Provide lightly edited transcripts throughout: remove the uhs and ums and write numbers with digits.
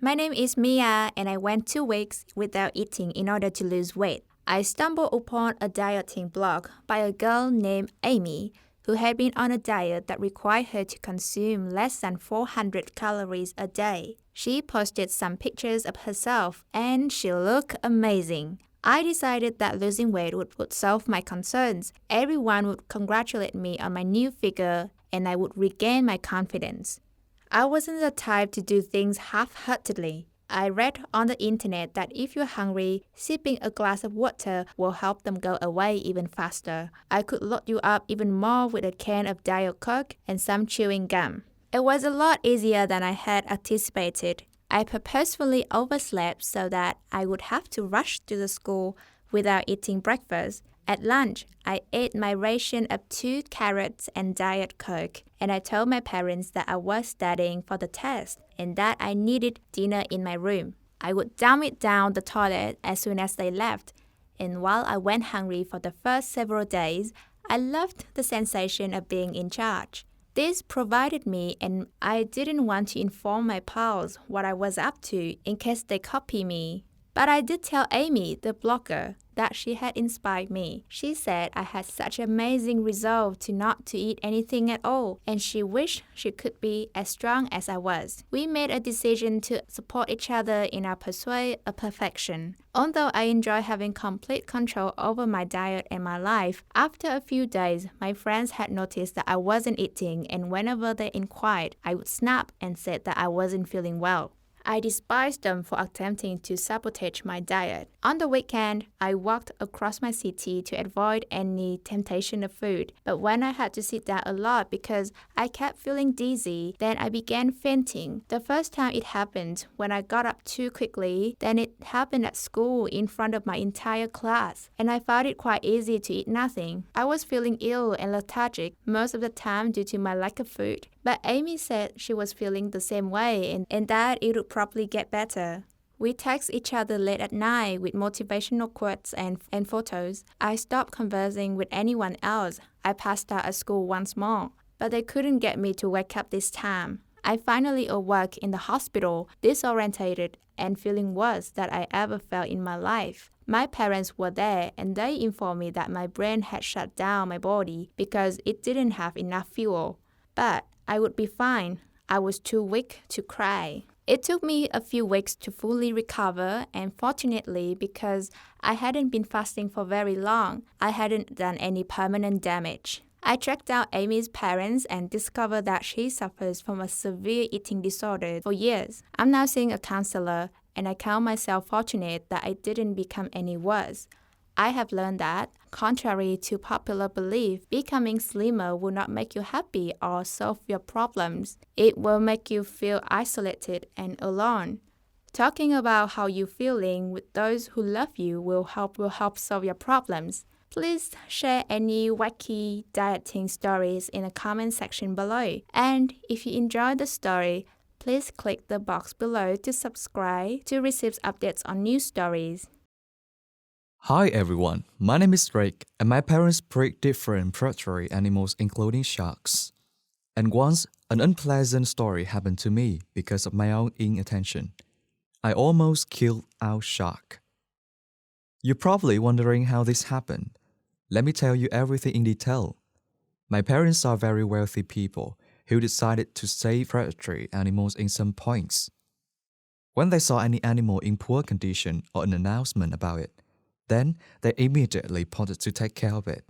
My name is Mia, and I went 2 weeks without eating in order to lose weight. I stumbled upon a dieting blog by a girl named Amy, who had been on a diet that required her to consume less than 400 calories a day. She posted some pictures of herself, and she looked amazing. I decided that losing weight would solve my concerns. Everyone would congratulate me on my new figure, and I would regain my confidence. I wasn't the type to do things half-heartedly. I read on the internet that if you're hungry, sipping a glass of water will help them go away even faster. I could load you up even more with a can of Diet Coke and some chewing gum. It was a lot easier than I had anticipated. I purposefully overslept so that I would have to rush to the school without eating breakfast. At lunch, I ate my ration of 2 carrots and Diet Coke, and I told my parents that I was studying for the test and that I needed dinner in my room. I would dump it down the toilet as soon as they left, and while I went hungry for the first several days, I loved the sensation of being in charge. This provided me, and I didn't want to inform my pals what I was up to in case they copy me. But I did tell Amy, the blogger, that she had inspired me. She said I had such amazing resolve to not to eat anything at all, and she wished she could be as strong as I was. We made a decision to support each other in our pursuit of perfection. Although I enjoy having complete control over my diet and my life, after a few days, my friends had noticed that I wasn't eating, and whenever they inquired, I would snap and said that I wasn't feeling well. I despised them for attempting to sabotage my diet. On the weekend, I walked across my city to avoid any temptation of food. But when I had to sit down a lot because I kept feeling dizzy, then I began fainting. The first time it happened when I got up too quickly, then it happened at school in front of my entire class, and I found it quite easy to eat nothing. I was feeling ill and lethargic most of the time due to my lack of food. But Amy said she was feeling the same way and that it would probably get better. We text each other late at night with motivational quotes and photos. I stopped conversing with anyone else. I passed out at school once more, but they couldn't get me to wake up this time. I finally awoke in the hospital, disorientated and feeling worse than I ever felt in my life. My parents were there and they informed me that my brain had shut down my body because it didn't have enough fuel. But I would be fine. I was too weak to cry. It took me a few weeks to fully recover, and fortunately, because I hadn't been fasting for very long, I hadn't done any permanent damage. I tracked down Amy's parents and discovered that she suffers from a severe eating disorder for years. I'm now seeing a counselor, and I count myself fortunate that I didn't become any worse. I have learned that, contrary to popular belief, becoming slimmer will not make you happy or solve your problems. It will make you feel isolated and alone. Talking about how you're feeling with those who love you will help solve your problems. Please share any wacky dieting stories in the comment section below. And if you enjoyed the story, please click the box below to subscribe to receive updates on new stories. Hi everyone, my name is Drake, and my parents breed different predatory animals including sharks. And once, an unpleasant story happened to me because of my own inattention. I almost killed our shark. You're probably wondering how this happened. Let me tell you everything in detail. My parents are very wealthy people who decided to save predatory animals in some points. When they saw any animal in poor condition or an announcement about it, then they immediately plotted to take care of it.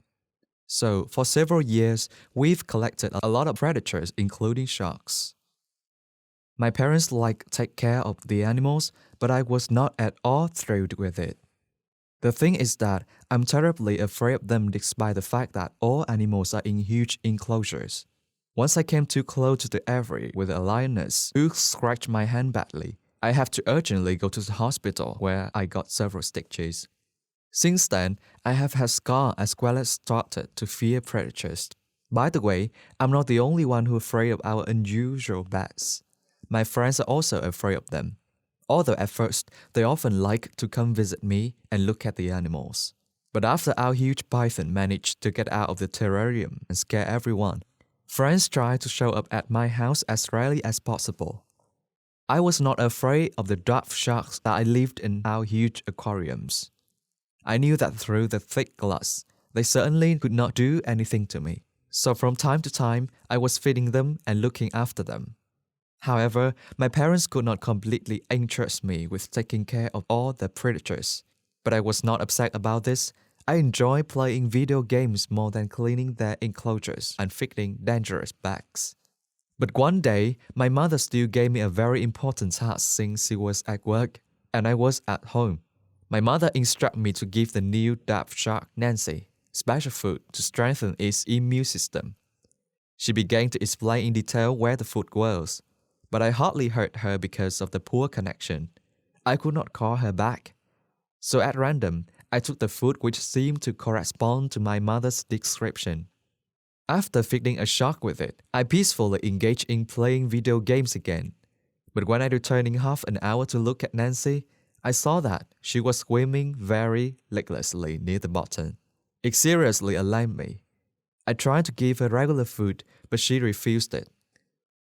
So, for several years, we've collected a lot of predators, including sharks. My parents take care of the animals, but I was not at all thrilled with it. The thing is that I'm terribly afraid of them despite the fact that all animals are in huge enclosures. Once I came too close to the aviary with a lioness who scratched my hand badly. I have to urgently go to the hospital where I got several stitches. Since then, I have had scars as well as started to fear predators. By the way, I'm not the only one who's afraid of our unusual bats. My friends are also afraid of them. Although at first, they often like to come visit me and look at the animals. But after our huge python managed to get out of the terrarium and scare everyone, friends try to show up at my house as rarely as possible. I was not afraid of the dwarf sharks that lived in our huge aquariums. I knew that through the thick glass, they certainly could not do anything to me. So from time to time, I was feeding them and looking after them. However, my parents could not completely entrust me with taking care of all the predators. But I was not upset about this. I enjoy playing video games more than cleaning their enclosures and feeding dangerous bags. But one day, my mother still gave me a very important task since she was at work and I was at home. My mother instructed me to give the new dwarf shark, Nancy, special food to strengthen its immune system. She began to explain in detail where the food was, but I hardly heard her because of the poor connection. I could not call her back. So at random, I took the food which seemed to correspond to my mother's description. After feeding a shark with it, I peacefully engaged in playing video games again. But when I returned in half an hour to look at Nancy, I saw that she was swimming very recklessly near the bottom. It seriously alarmed me. I tried to give her regular food, but she refused it.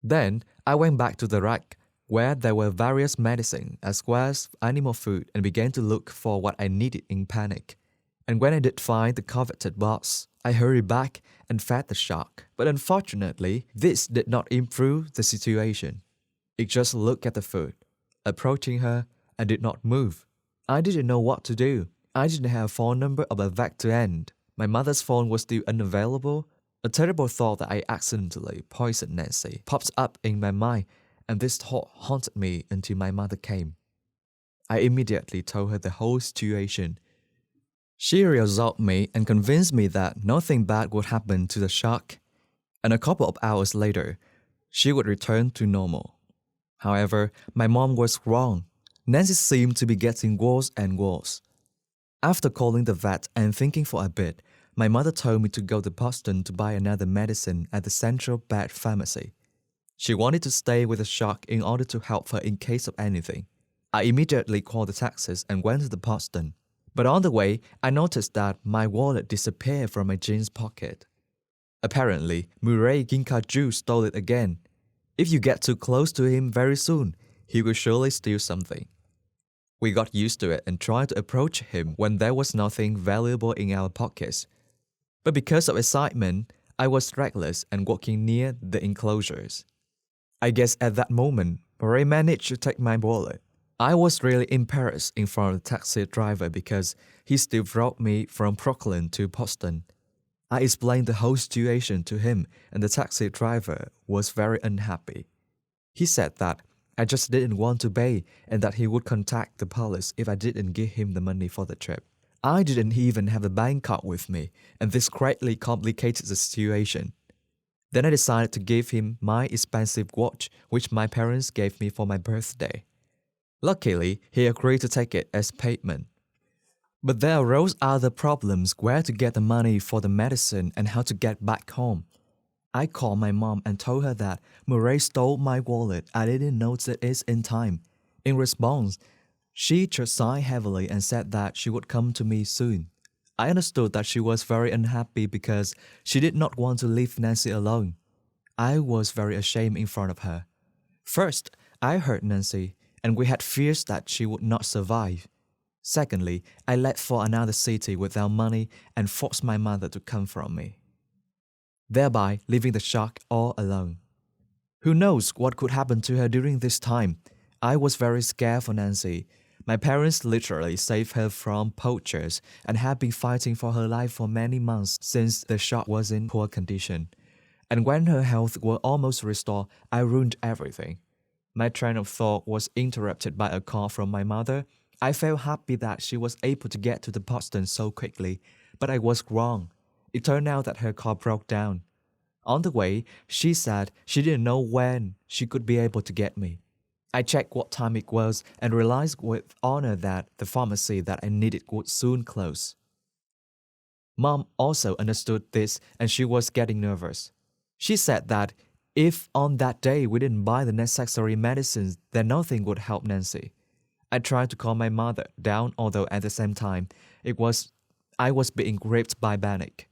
Then I went back to the rack where there were various medicine as well as animal food and began to look for what I needed in panic. And when I did find the coveted box, I hurried back and fed the shark. But unfortunately, this did not improve the situation. It just looked at the food, approaching her, and did not move. I didn't know what to do. I didn't have a phone number or a vet to end. My mother's phone was still unavailable. A terrible thought that I accidentally poisoned Nancy popped up in my mind, and this thought haunted me until my mother came. I immediately told her the whole situation. She reassured me and convinced me that nothing bad would happen to the shark, and a couple of hours later, she would return to normal. However, my mom was wrong. Nancy seemed to be getting worse and worse. After calling the vet and thinking for a bit, my mother told me to go to Boston to buy another medicine at the Central Bed Pharmacy. She wanted to stay with the shark in order to help her in case of anything. I immediately called the taxis and went to the Boston. But on the way, I noticed that my wallet disappeared from my jeans pocket. Apparently, Murray Ginkaju stole it again. If you get too close to him very soon, he will surely steal something. We got used to it and tried to approach him when there was nothing valuable in our pockets. But because of excitement, I was reckless and walking near the enclosures. I guess at that moment, Murray managed to take my wallet. I was really embarrassed in front of the taxi driver because he still brought me from Brooklyn to Boston. I explained the whole situation to him and the taxi driver was very unhappy. He said that I just didn't want to pay and that he would contact the police if I didn't give him the money for the trip. I didn't even have a bank card with me, and this greatly complicated the situation. Then I decided to give him my expensive watch, which my parents gave me for my birthday. Luckily, he agreed to take it as payment. But there arose other problems: where to get the money for the medicine and how to get back home. I called my mom and told her that Murray stole my wallet. I didn't notice it in time. In response, she just sighed heavily and said that she would come to me soon. I understood that she was very unhappy because she did not want to leave Nancy alone. I was very ashamed in front of her. First, I hurt Nancy, and we had fears that she would not survive. Secondly, I left for another city without money and forced my mother to come from me, thereby leaving the shark all alone. Who knows what could happen to her during this time? I was very scared for Nancy. My parents literally saved her from poachers and had been fighting for her life for many months since the shark was in poor condition. And when her health was almost restored, I ruined everything. My train of thought was interrupted by a call from my mother. I felt happy that she was able to get to the Boston so quickly, but I was wrong. It turned out that her car broke down. On the way, she said she didn't know when she could be able to get me. I checked what time it was and realized with honor that the pharmacy that I needed would soon close. Mom also understood this and she was getting nervous. She said that if on that day we didn't buy the necessary medicines, then nothing would help Nancy. I tried to calm my mother down, although at the same time, I was being gripped by panic.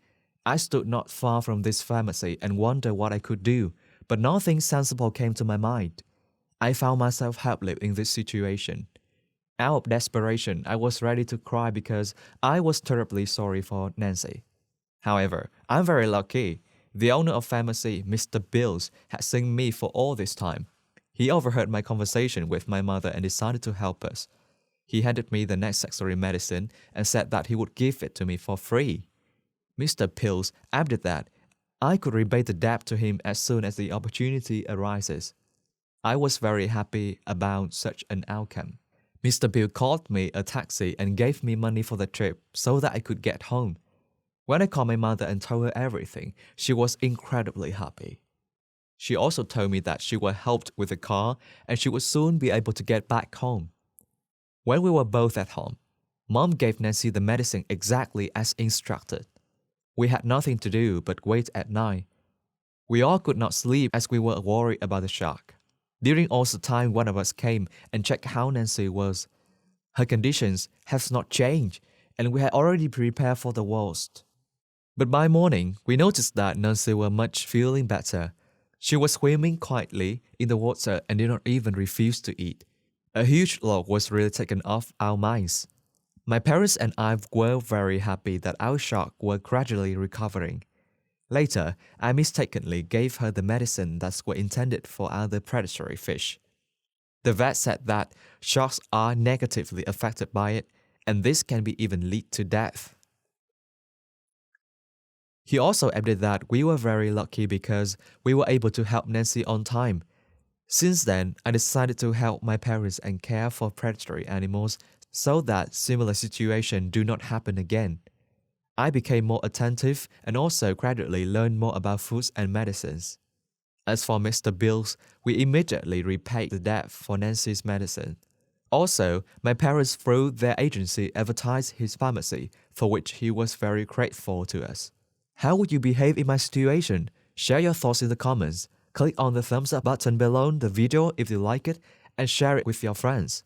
I stood not far from this pharmacy and wondered what I could do, but nothing sensible came to my mind. I found myself helpless in this situation. Out of desperation, I was ready to cry because I was terribly sorry for Nancy. However, I'm very lucky. The owner of pharmacy, Mr. Bills, had seen me for all this time. He overheard my conversation with my mother and decided to help us. He handed me the necessary medicine and said that he would give it to me for free. Mr. Pills added that I could repay the debt to him as soon as the opportunity arises. I was very happy about such an outcome. Mr. Bill called me a taxi and gave me money for the trip so that I could get home. When I called my mother and told her everything, she was incredibly happy. She also told me that she was helped with the car and she would soon be able to get back home. When we were both at home, Mom gave Nancy the medicine exactly as instructed. We had nothing to do but wait at night. We all could not sleep as we were worried about the shark. During all the time, one of us came and checked how Nancy was. Her conditions have not changed, and we had already prepared for the worst. But by morning, we noticed that Nancy was much feeling better. She was swimming quietly in the water and did not even refuse to eat. A huge load was really taken off our minds. My parents and I were very happy that our shark were gradually recovering. Later, I mistakenly gave her the medicine that were intended for other predatory fish. The vet said that sharks are negatively affected by it, and this can be even lead to death. He also added that we were very lucky because we were able to help Nancy on time. Since then, I decided to help my parents and care for predatory animals so that similar situations do not happen again. I became more attentive and also gradually learned more about foods and medicines. As for Mr. Bills, we immediately repaid the debt for Nancy's medicine. Also, my parents through their agency advertised his pharmacy, for which he was very grateful to us. How would you behave in my situation? Share your thoughts in the comments. Click on the thumbs up button below the video if you like it and share it with your friends.